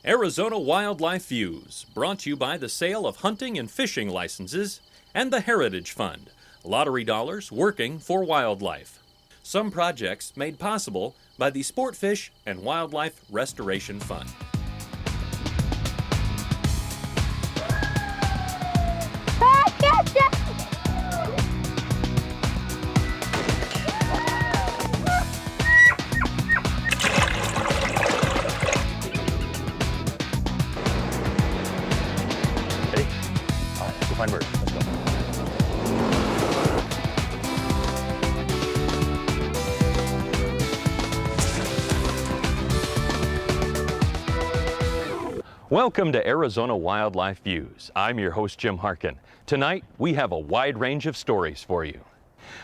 Arizona Wildlife Views, brought to you by the sale of hunting and fishing licenses and the Heritage Fund, lottery dollars working for wildlife. Some projects made possible by the Sportfish and Wildlife Restoration Fund. Find birds. Let's go. Welcome to Arizona Wildlife Views. I'm your host, Jim Harkin. Tonight, we have a wide range of stories for you.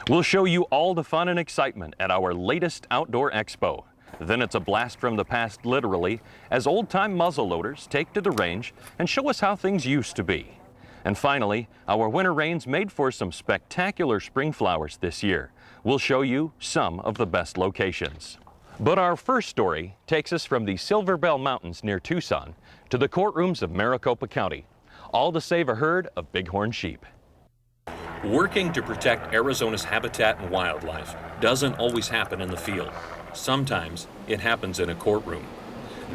We'll show you all the fun and excitement at our latest outdoor expo. Then it's a blast from the past, literally, as old-time muzzleloaders take to the range and show us how things used to be. And finally, our winter rains made for some spectacular spring flowers this year. We'll show you some of the best locations. But our first story takes us from the Silver Bell Mountains near Tucson to the courtrooms of Maricopa County, all to save a herd of bighorn sheep. Working to protect Arizona's habitat and wildlife doesn't always happen in the field. Sometimes it happens in a courtroom.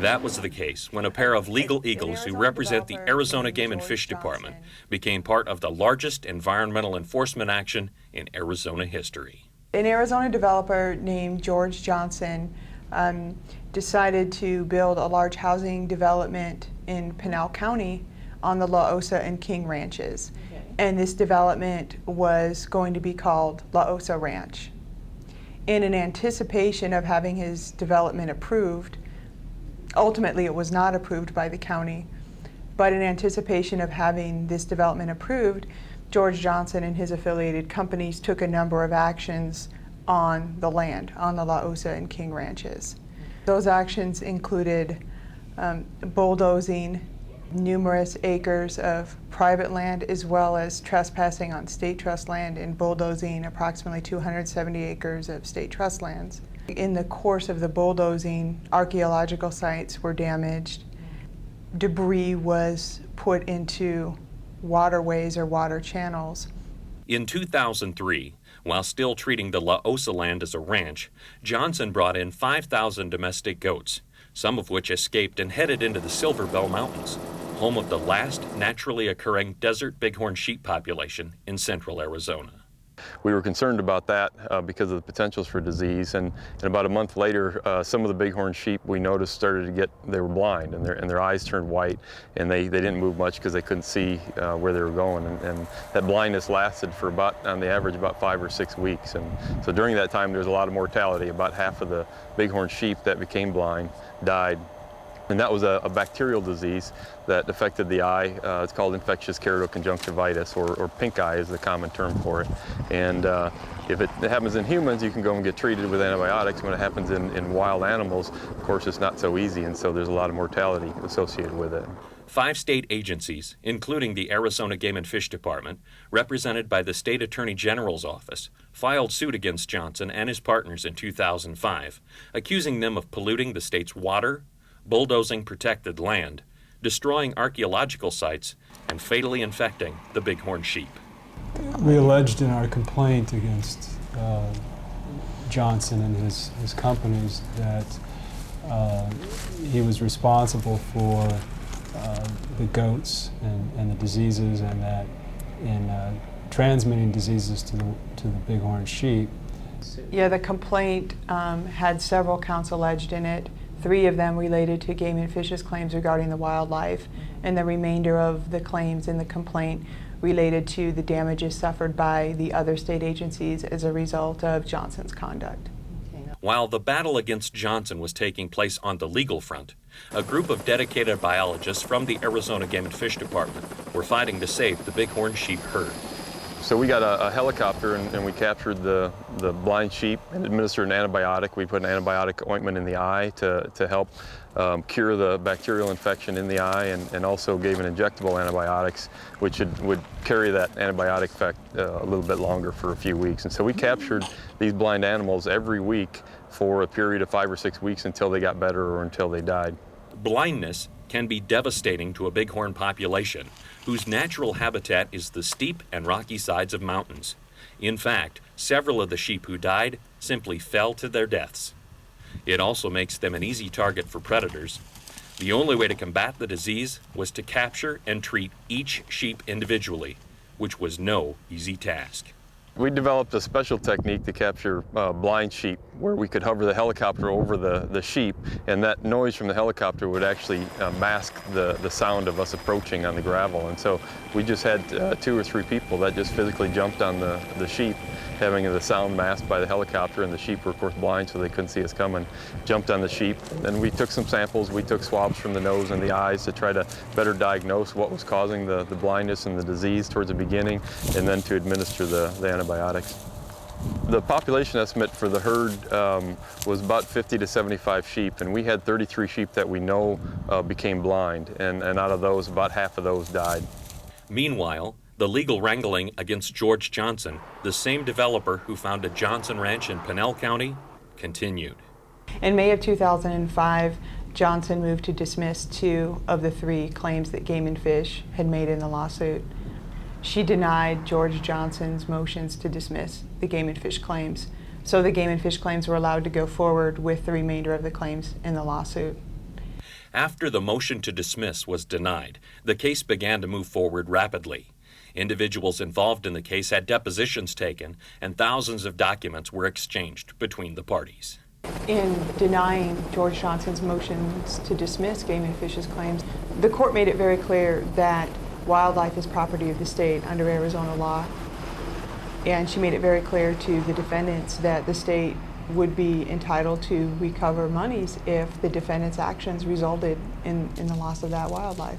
That was the case when a pair of legal eagles who represent the Arizona Game and Fish Department became part of the largest environmental enforcement action in Arizona history. An Arizona developer named George Johnson decided to build a large housing development in Pinal County on the La Osa and King ranches. Okay. And this development was going to be called La Osa Ranch. In an anticipation of having his development approved, ultimately, it was not approved by the county, but in anticipation of having this development approved, George Johnson and his affiliated companies took a number of actions on the land, on the La Osa and King ranches. Those actions included bulldozing numerous acres of private land, as well as trespassing on state trust land and bulldozing approximately 270 acres of state trust lands. In the course of the bulldozing, archaeological sites were damaged. Debris was put into waterways or water channels. In 2003, while still treating the La Osa land as a ranch, Johnson brought in 5,000 domestic goats, some of which escaped and headed into the Silver Bell Mountains, home of the last naturally occurring desert bighorn sheep population in central Arizona. We were concerned about that because of the potentials for disease, and about a month later, some of the bighorn sheep we noticed started to they were blind, and their eyes turned white, and they didn't move much because they couldn't see where they were going, and that blindness lasted for on the average, about 5 or 6 weeks. And so during that time, there was a lot of mortality. About half of the bighorn sheep that became blind died. And that was a bacterial disease that affected the eye. It's called infectious keratoconjunctivitis, or pink eye is the common term for it. And if it happens in humans, you can go and get treated with antibiotics. When it happens in wild animals, of course, it's not so easy, and so there's a lot of mortality associated with it. 5 state agencies, including the Arizona Game and Fish Department, represented by the State Attorney General's office, filed suit against Johnson and his partners in 2005, accusing them of polluting the state's water, bulldozing protected land, destroying archaeological sites, and fatally infecting the bighorn sheep. We alleged in our complaint against Johnson and his companies that he was responsible for the goats and the diseases, and that in transmitting diseases to the bighorn sheep. Yeah, the complaint had several counts alleged in it. 3 of them related to Game and Fish's claims regarding the wildlife, and the remainder of the claims in the complaint related to the damages suffered by the other state agencies as a result of Johnson's conduct. While the battle against Johnson was taking place on the legal front, a group of dedicated biologists from the Arizona Game and Fish Department were fighting to save the bighorn sheep herd. So we got a helicopter, and we captured the blind sheep and administered an antibiotic. We put an antibiotic ointment in the eye to help cure the bacterial infection in the eye, and also gave an injectable antibiotics, which would carry that antibiotic effect a little bit longer for a few weeks. And so we captured these blind animals every week for a period of 5 or 6 weeks until they got better or until they died. Blindness can be devastating to a bighorn population whose natural habitat is the steep and rocky sides of mountains. In fact, several of the sheep who died simply fell to their deaths. It also makes them an easy target for predators. The only way to combat the disease was to capture and treat each sheep individually, which was no easy task. We developed a special technique to capture blind sheep, where we could hover the helicopter over the sheep, and that noise from the helicopter would actually mask the sound of us approaching on the gravel. And so we just had 2 or 3 people that just physically jumped on the sheep, having the sound masked by the helicopter, and the sheep were of course blind so they couldn't see us coming, jumped on the sheep. Then we took some samples, we took swabs from the nose and the eyes to try to better diagnose what was causing the blindness and the disease towards the beginning, and then to administer the antibiotics. The population estimate for the herd was about 50 to 75 sheep, and we had 33 sheep that we know became blind, and out of those, about half of those died. Meanwhile, the legal wrangling against George Johnson, the same developer who founded Johnson Ranch in Pinell County, continued. In May of 2005, Johnson moved to dismiss 2 of the 3 claims that Game and Fish had made in the lawsuit. She denied George Johnson's motions to dismiss the Game and Fish claims, so the Game and Fish claims were allowed to go forward with the remainder of the claims in the lawsuit. After the motion to dismiss was denied, the case began to move forward rapidly. Individuals involved in the case had depositions taken, and thousands of documents were exchanged between the parties. In denying George Johnson's motions to dismiss Game and Fish's claims, the court made it very clear that wildlife is property of the state under Arizona law, and she made it very clear to the defendants that the state would be entitled to recover monies if the defendants' actions resulted in the loss of that wildlife.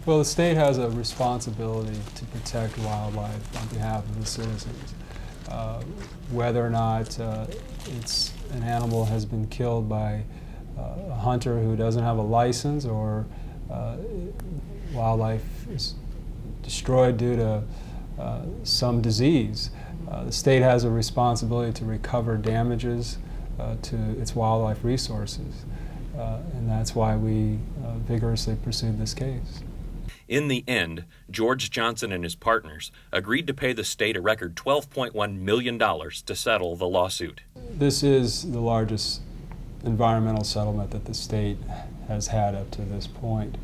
Well, the state has a responsibility to protect wildlife on behalf of the citizens. Whether or not an animal has been killed by a hunter who doesn't have a license, or wildlife is destroyed due to some disease, the state has a responsibility to recover damages to its wildlife resources. And that's why we vigorously pursued this case. In the end, George Johnson and his partners agreed to pay the state a record $12.1 million to settle the lawsuit. This is the largest environmental settlement that the state has had up to this point.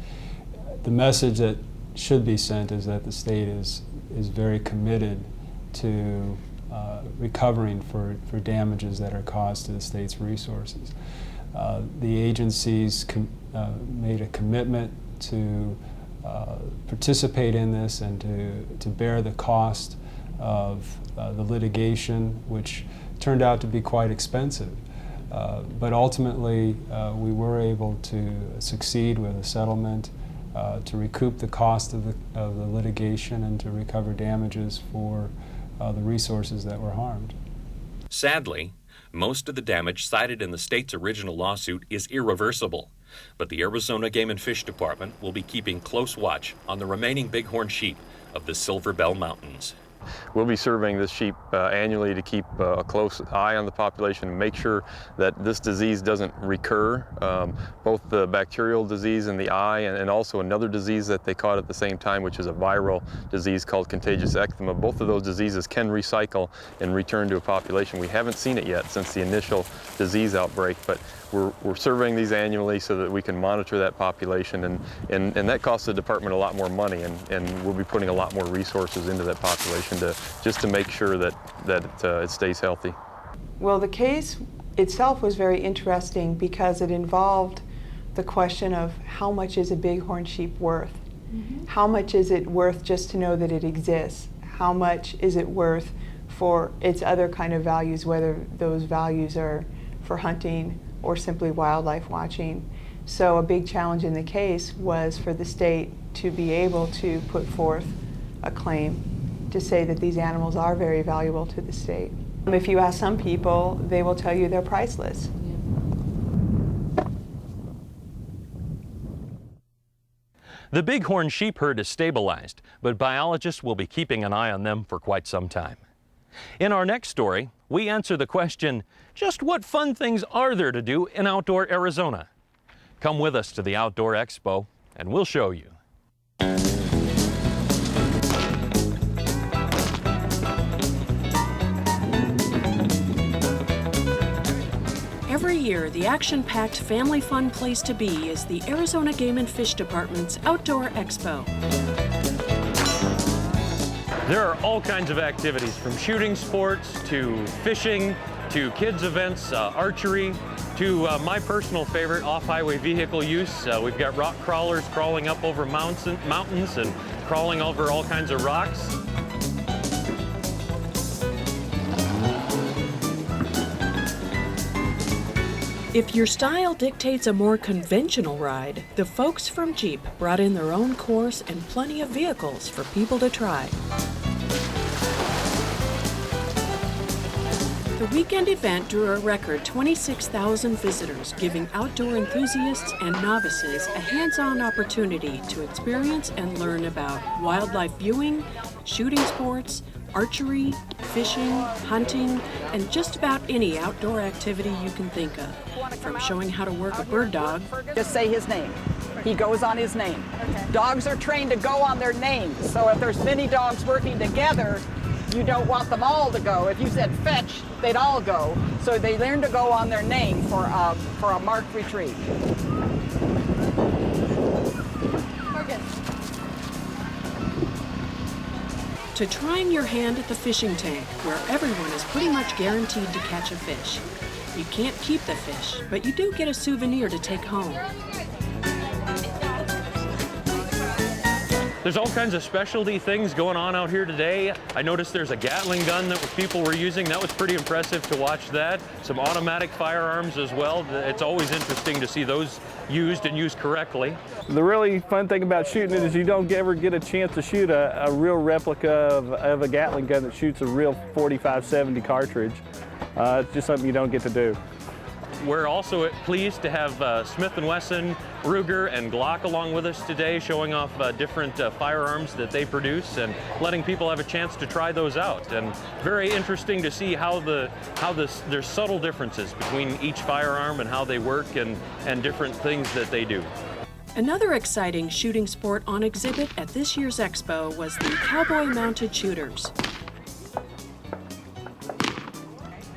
The message that should be sent is that the state is very committed to recovering for damages that are caused to the state's resources. The agencies made a commitment to participate in this and to bear the cost of the litigation, which turned out to be quite expensive. But ultimately, we were able to succeed with a settlement to recoup the cost of the litigation and to recover damages for the resources that were harmed. Sadly, most of the damage cited in the state's original lawsuit is irreversible, but the Arizona Game and Fish Department will be keeping close watch on the remaining bighorn sheep of the Silver Bell Mountains. We'll be surveying this sheep annually to keep a close eye on the population and make sure that this disease doesn't recur, both the bacterial disease in the eye and also another disease that they caught at the same time, which is a viral disease called contagious eczema. Both of those diseases can recycle and return to a population. We haven't seen it yet since the initial disease outbreak, but we're surveying these annually so that we can monitor that population, and that costs the department a lot more money, and we'll be putting a lot more resources into that population just to make sure that it stays healthy. Well, the case itself was very interesting because it involved the question of how much is a bighorn sheep worth? Mm-hmm. How much is it worth just to know that it exists? How much is it worth for its other kind of values, whether those values are for hunting or simply wildlife watching? So a big challenge in the case was for the state to be able to put forth a claim to say that these animals are very valuable to the state. If you ask some people, they will tell you they're priceless. The bighorn sheep herd is stabilized, but biologists will be keeping an eye on them for quite some time. In our next story, we answer the question, just what fun things are there to do in outdoor Arizona? Come with us to the Outdoor Expo and we'll show you. Every year, the action-packed family fun place to be is the Arizona Game and Fish Department's Outdoor Expo. There are all kinds of activities, from shooting sports to fishing to kids events, archery, to my personal favorite, off-highway vehicle use. We've got rock crawlers crawling up over mountains and crawling over all kinds of rocks. If your style dictates a more conventional ride, the folks from Jeep brought in their own course and plenty of vehicles for people to try. The weekend event drew a record 26,000 visitors, giving outdoor enthusiasts and novices a hands-on opportunity to experience and learn about wildlife viewing, shooting sports, archery, fishing, hunting, and just about any outdoor activity you can think of. From showing how to work a bird dog. Just say his name. He goes on his name. Okay. Dogs are trained to go on their names. So if there's many dogs working together, you don't want them all to go. If you said fetch, they'd all go. So they learn to go on their name for a marked retreat. Okay. To trying your hand at the fishing tank, where everyone is pretty much guaranteed to catch a fish. You can't keep the fish, but you do get a souvenir to take home. There's all kinds of specialty things going on out here today. I noticed there's a Gatling gun that people were using. That was pretty impressive to watch that. Some automatic firearms as well. It's always interesting to see those used and used correctly. The really fun thing about shooting it is you don't ever get a chance to shoot a real replica of a Gatling gun that shoots a real 45-70 cartridge. It's just something you don't get to do. We're also pleased to have Smith & Wesson, Ruger, and Glock along with us today, showing off different firearms that they produce and letting people have a chance to try those out. And very interesting to see how there's subtle differences between each firearm and how they work and different things that they do. Another exciting shooting sport on exhibit at this year's Expo was the cowboy-mounted shooters.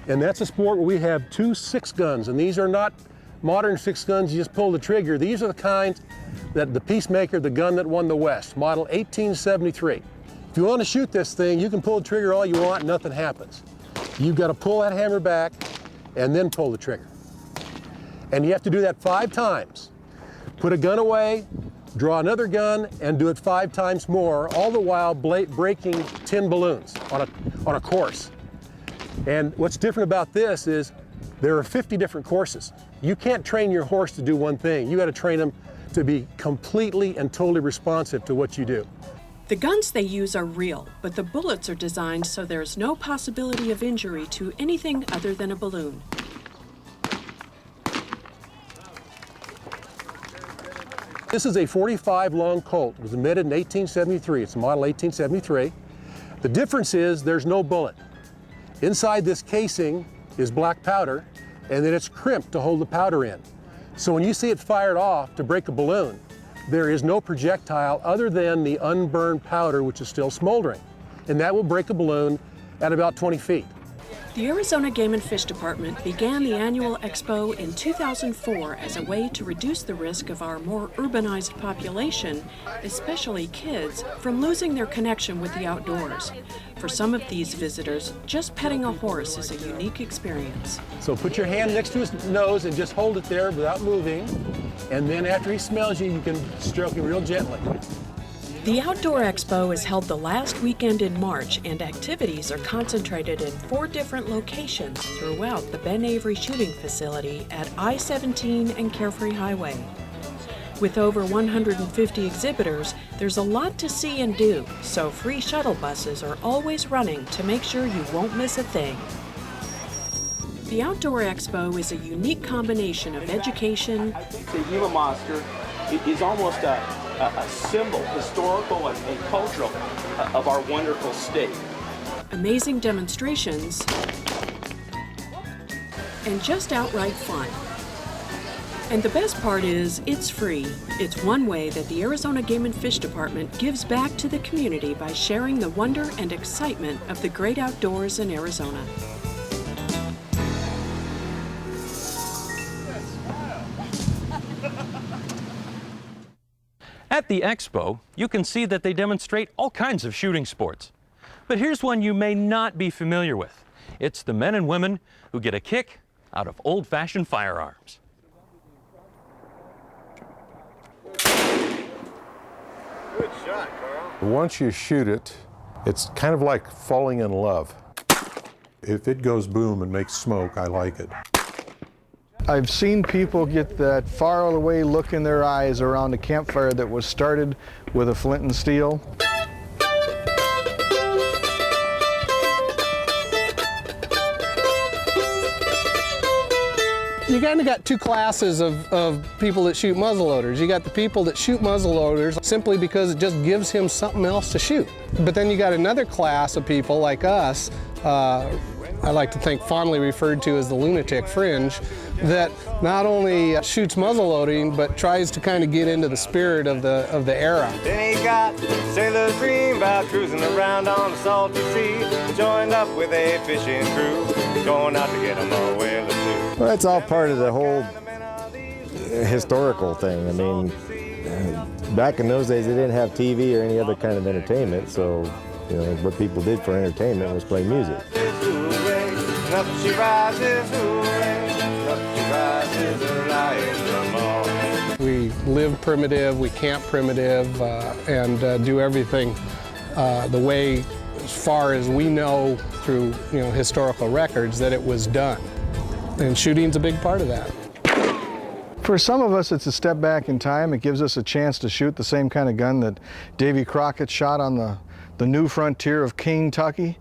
And that's a sport where we have 2 6-guns, and these are not modern 6-guns, you just pull the trigger. These are the kinds that the Peacemaker, the gun that won the West, model 1873. If you want to shoot this thing, you can pull the trigger all you want, nothing happens. You've got to pull that hammer back and then pull the trigger. And you have to do that 5 times. Put a gun away, draw another gun, and do it 5 times more, all the while breaking tin balloons on a course. And what's different about this is there are 50 different courses. You can't train your horse to do one thing. You got to train him to be completely and totally responsive to what you do. The guns they use are real, but the bullets are designed so there's no possibility of injury to anything other than a balloon. This is a .45 long Colt. It was invented in 1873. It's a model 1873. The difference is there's no bullet. Inside this casing is black powder, and then it's crimped to hold the powder in. So when you see it fired off to break a balloon, there is no projectile other than the unburned powder, which is still smoldering. And that will break a balloon at about 20 feet. The Arizona Game and Fish Department began the annual Expo in 2004 as a way to reduce the risk of our more urbanized population, especially kids, from losing their connection with the outdoors. For some of these visitors, just petting a horse is a unique experience. So put your hand next to his nose and just hold it there without moving. And then after he smells you, you can stroke him real gently. The Outdoor Expo is held the last weekend in March, and activities are concentrated in 4 different locations throughout the Ben Avery Shooting Facility at I-17 and Carefree Highway. With over 150 exhibitors, there's a lot to see and do, so free shuttle buses are always running to make sure you won't miss a thing. The Outdoor Expo is a unique combination of education. The Gila monster is almost a symbol, historical and cultural, of our wonderful state. Amazing demonstrations, and just outright fun. And the best part is, it's free. It's one way that the Arizona Game and Fish Department gives back to the community by sharing the wonder and excitement of the great outdoors in Arizona. At the Expo, you can see that they demonstrate all kinds of shooting sports. But here's one you may not be familiar with. It's the men and women who get a kick out of old-fashioned firearms. Good shot, Carl. Once you shoot it, it's kind of like falling in love. If it goes boom and makes smoke, I like it. I've seen people get that far away look in their eyes around a campfire that was started with a flint and steel. You kind of got two classes of people that shoot muzzleloaders. You got the people that shoot muzzleloaders simply because it just gives him something else to shoot. But then you got another class of people like us, I like to think fondly referred to as the lunatic fringe, that not only shoots muzzleloading, but tries to kind of get into the spirit of the era. Then he got sailor's dream about cruising around on the salty sea, joined up with a fishing crew, going out to get him a whale or two. Well, that's all part of the whole historical thing. I mean, back in those days, they didn't have TV or any other kind of entertainment, so you know what people did for entertainment was play music. Up she rises, hooray, up she rises, early in the morning. We live primitive, we camp primitive, and do everything the way, as far as we know through historical records, that it was done. And shooting's a big part of that. For some of us, it's a step back in time. It gives us a chance to shoot the same kind of gun that Davy Crockett shot on the new frontier of Kentucky.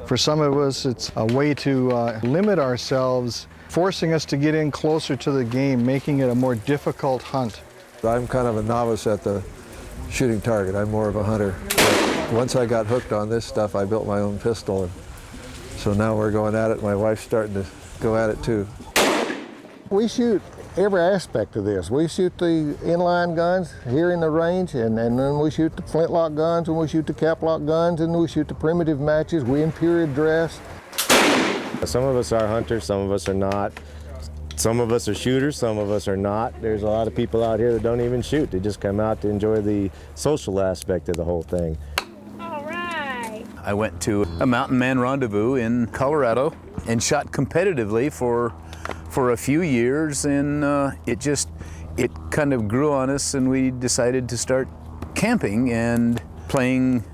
For some of us, it's a way to limit ourselves, forcing us to get in closer to the game, making it a more difficult hunt. I'm kind of a novice at the shooting target. I'm more of a hunter. But once I got hooked on this stuff, I built my own pistol. And so now we're going at it. My wife's starting to go at it too. We shoot every aspect of this. We shoot the inline guns here in the range, and then we shoot the flintlock guns, and we shoot the caplock guns, and we shoot the primitive matches. We in period dress. Some of us are hunters, some of us are not. Some of us are shooters, some of us are not. There's a lot of people out here that don't even shoot. They just come out to enjoy the social aspect of the whole thing. All right. I went to a mountain man rendezvous in Colorado and shot competitively for a few years, and it kind of grew on us, and we decided to start camping and playing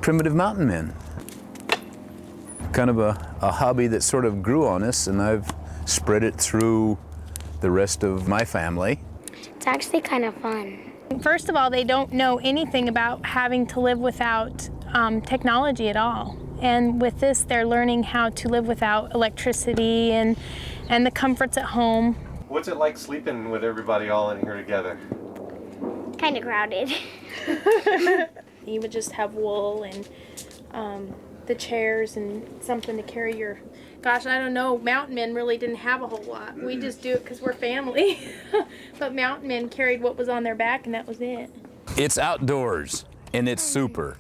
primitive mountain men. Kind of a hobby that sort of grew on us, and I've spread it through the rest of my family. It's actually kind of fun. First of all, they don't know anything about having to live without technology at all. And with this, they're learning how to live without electricity and the comforts at home. What's it like sleeping with everybody all in here together? Kind of crowded. You would just have wool and the chairs and something to carry your... Gosh, I don't know, mountain men really didn't have a whole lot. We just do it because we're family. But mountain men carried what was on their back, and that was it. It's outdoors, and it's super.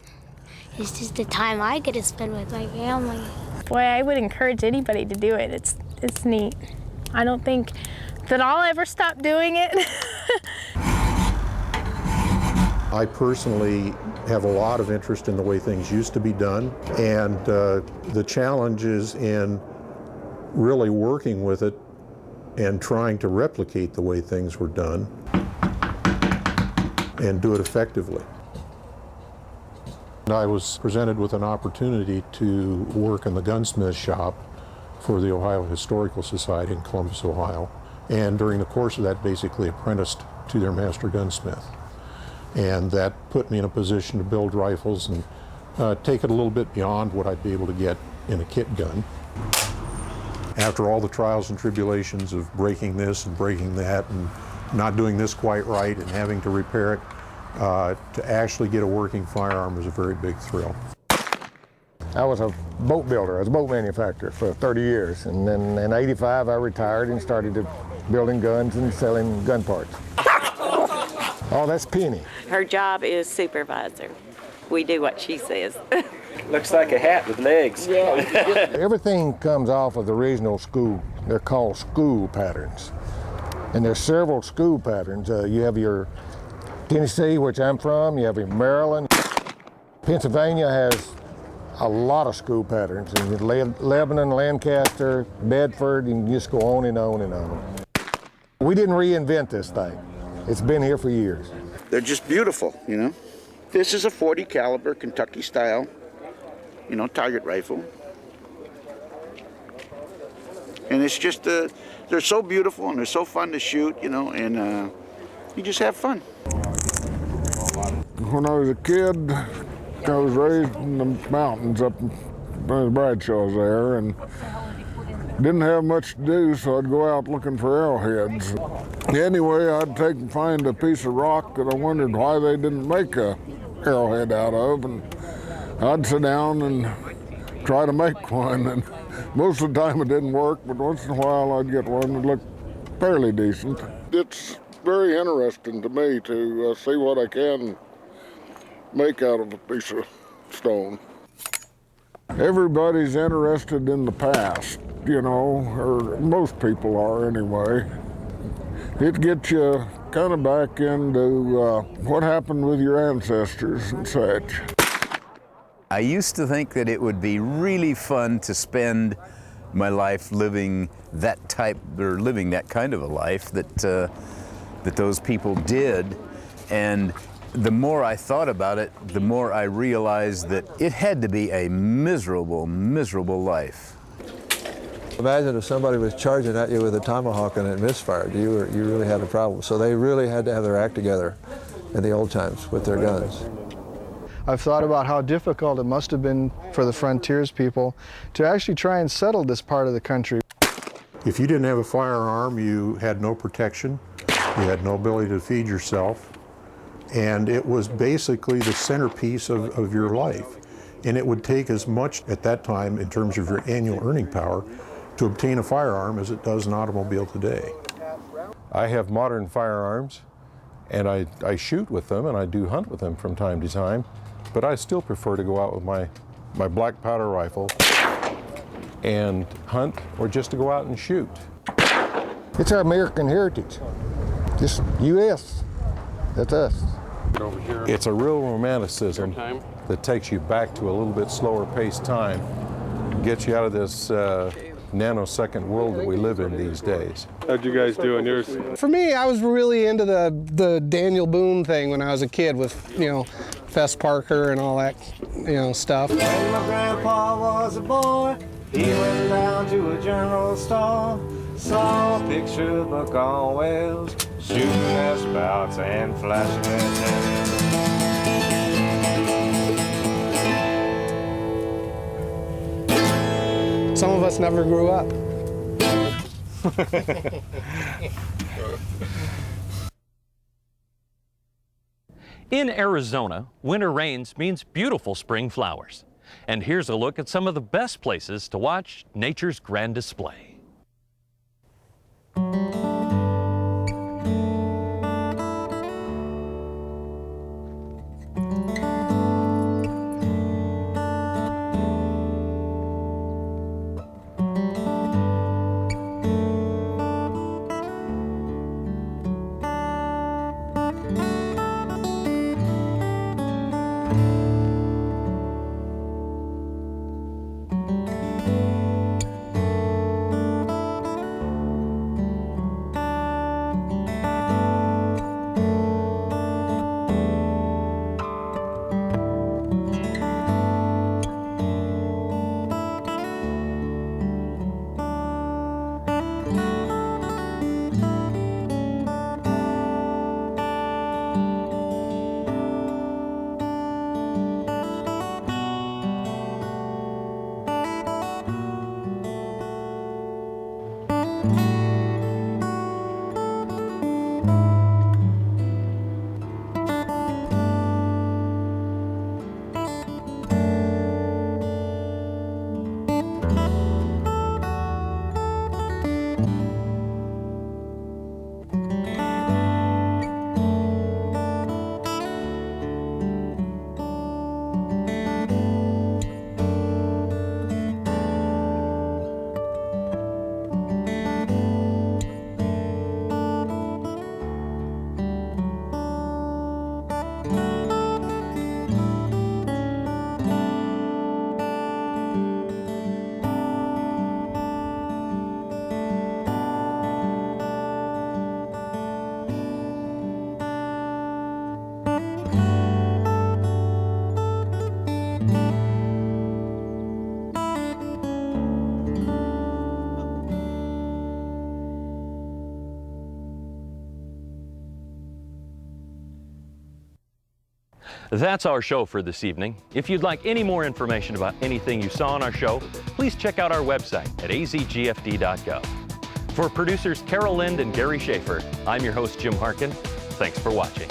It's just the time I get to spend with my family. Boy, I would encourage anybody to do it. It's neat. I don't think that I'll ever stop doing it. I personally have a lot of interest in the way things used to be done, and the challenges in really working with it and trying to replicate the way things were done and do it effectively. I was presented with an opportunity to work in the gunsmith shop for the Ohio Historical Society in Columbus, Ohio, and during the course of that basically apprenticed to their master gunsmith. And that put me in a position to build rifles and take it a little bit beyond what I'd be able to get in a kit gun. After all the trials and tribulations of breaking this and breaking that and not doing this quite right and having to repair it, to actually get a working firearm was a very big thrill. I was a boat builder. I was a boat manufacturer for 30 years. And then in '85, I retired and started building guns and selling gun parts. Oh, that's Penny. Her job is supervisor. We do what she says. Looks like a hat with legs. Yeah. Everything comes off of the original school. They're called school patterns. And there's several school patterns. You have your Tennessee, which I'm from. You have your Maryland. Pennsylvania has a lot of school patterns. And Lebanon, Lancaster, Bedford, and you just go on and on and on. We didn't reinvent this thing. It's been here for years. They're just beautiful, you know. This is a .40 caliber Kentucky style, you know, target rifle. And it's just, they're so beautiful and they're so fun to shoot, you know, and you just have fun. When I was a kid, I was raised in the mountains up by Bradshaw's there, and didn't have much to do, so I'd go out looking for arrowheads. Anyway, I'd take and find a piece of rock that I wondered why they didn't make a arrowhead out of, and I'd sit down and try to make one. And most of the time it didn't work, but once in a while I'd get one that looked fairly decent. It's very interesting to me to see what I can make out of a piece of stone. Everybody's interested in the past, you know, or most people are anyway. It gets you kind of back into what happened with your ancestors and such. I used to think that it would be really fun to spend my life living that kind of a life that those people did, and the more I thought about it, the more I realized that it had to be a miserable, miserable life. Imagine if somebody was charging at you with a tomahawk and it misfired. You really had a problem. So they really had to have their act together in the old times with their guns. I've thought about how difficult it must have been for the frontiers people to actually try and settle this part of the country. If you didn't have a firearm, you had no protection, you had no ability to feed yourself, and it was basically the centerpiece of your life. And it would take as much at that time in terms of your annual earning power to obtain a firearm as it does an automobile today. I have modern firearms, and I shoot with them and I do hunt with them from time to time, but I still prefer to go out with my black powder rifle and hunt, or just to go out and shoot. It's our American heritage. Just U.S. That's us. It's a real romanticism that takes you back to a little bit slower paced time, gets you out of this nanosecond world that we live in these days. How'd you guys do on yours? For me, I was really into the Daniel Boone thing when I was a kid with, you know, Fess Parker and all that, you know, stuff. When my grandpa was a boy, he went down to a general store, saw a picture book on whales, shooting their spouts and flashing their tails. Some of us never grew up. In Arizona, winter rains means beautiful spring flowers. And here's a look at some of the best places to watch nature's grand display. That's our show for this evening. If you'd like any more information about anything you saw on our show, please check out our website at azgfd.gov. For producers Carol Lind and Gary Schaefer, I'm your host, Jim Harkin. Thanks for watching.